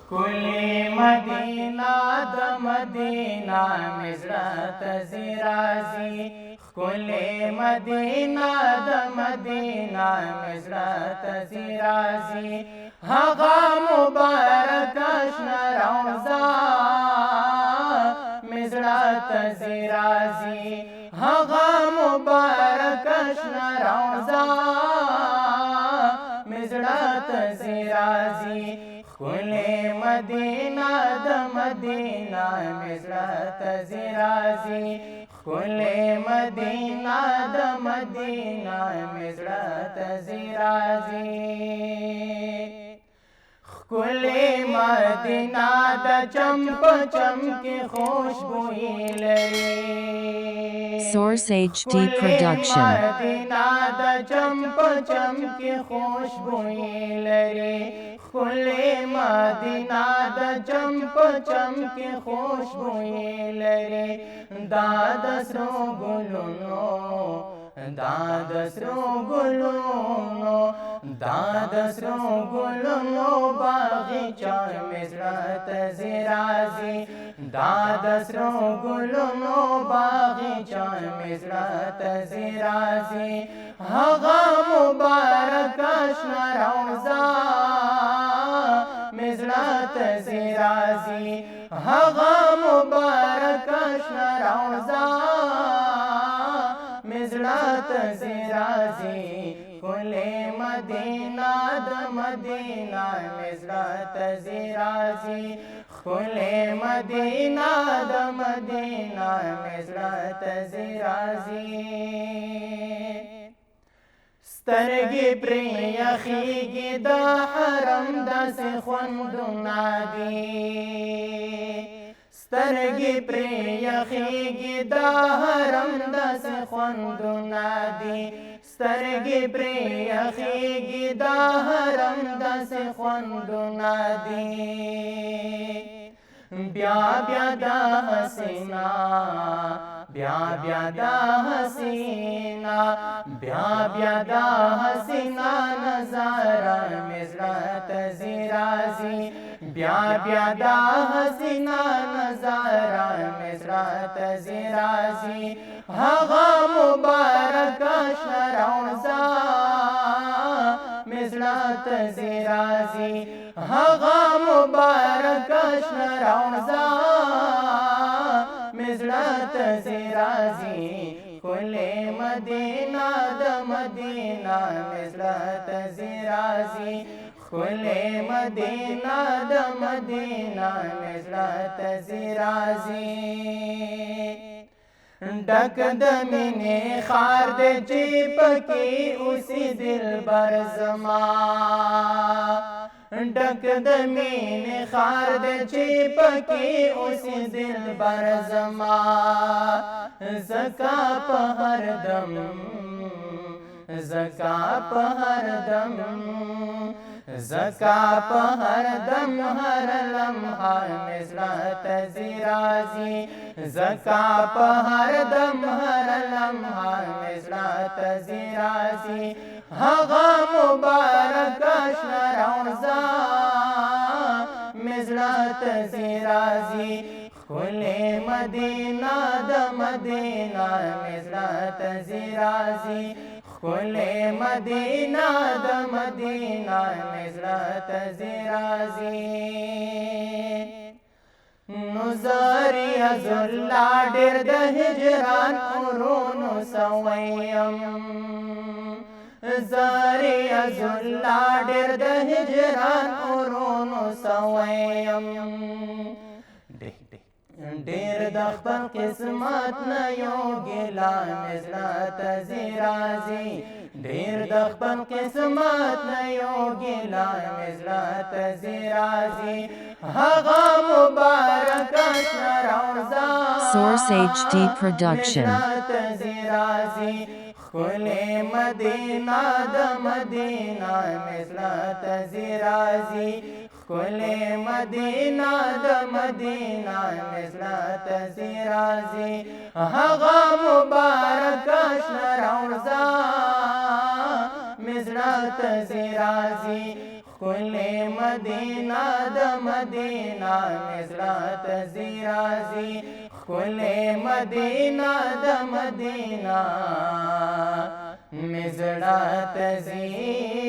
کلی مدینہ د مدینہ مزرات زرازی کلی مدینہ د مدینہ مزرات زرازی هغه مبارک اشنا روضا مزرات زرازی هغه مبارک اشنا روضا مزرات زرازی کلی مدینہ د مدینہ مزرات زرازی کلی مدینہ د مدینہ مزرات زرازی کلی مدینہ د چمپ چمکی خوشبوئی لري Source HD Production. مدینہ د چمپ چمکی خوشبوئی لري کلی مدینہ د چمپ چمکی خوشبوئی لري دا د سرو ګلونو دا د سرو ګلونو دا د سرو ګلونو باغچه مزرات زرازی دا د سرو ګلونو باغچه مزرات زرازی هغه مبارک اشنا روضا مزرات زرازی هغه مبارک اشنا روضا مزرات زرازی کلی مدینہ د مدینہ مزرات زرازی کلی مدینہ د مدینہ مزرات زرازی سترګې پرې یخېږي د حرم داسې خوندونه دي سترګې پرې یخېږي د حرم داسې خوندونه دي سترګې پرې یخېږي د حرم داسې خوندونه دي بیا بیا د حسینا بیا بیا د حسینا بیا بیا د حسینا نظاره مزرات زرازی بیا بیا د حسینا نظاره مزرات زرازی هغه مبارک اشنا روضا مزرات زرازی هغه مبارک اشنا روضا مزرات زرازی کلی مدینہ د مدینہ مزرات زرازی کلی مدینہ د مدینہ مزرات زرازی ډک د مینې خار د چې پکې اوسې دلبر زما ډک د مینې خار د چې پکې اوسې دلبر زما زکا په هر دم زکا په هر دم زکا په هر دم هر لمحه مزرات زرازی زکا په هر دم هر لمحه مزرات زرازی هغه مبارک اشنا روضا مزرات زرازی کلی مدینہ د مدینہ مزرات زرازی کلی مدینہ د مدینہ مزرات زرازی نظری عزاللہ ډیر د هجران اورونو سویم زاری عزاللہ ډیر د هجران اورونو سویم ډیر د خپل قسمت نه یو ګیلا مزرات زرازی ډیر د خپل قسمت نه یو ګیلا مزرات زرازی هغه مبارک اشنا روضا Source HD Production. مزرات زرازی کلی مدینہ د مدینہ مزرات زرازی کلی مدینہ د مدینہ مزرات زرازی هغه مبارک اشنا روضا مزرات زرازی خلے مدینہ دا مدینہ مزرات زیرازی خلے مدینہ دا مدینہ مزرات زیرازی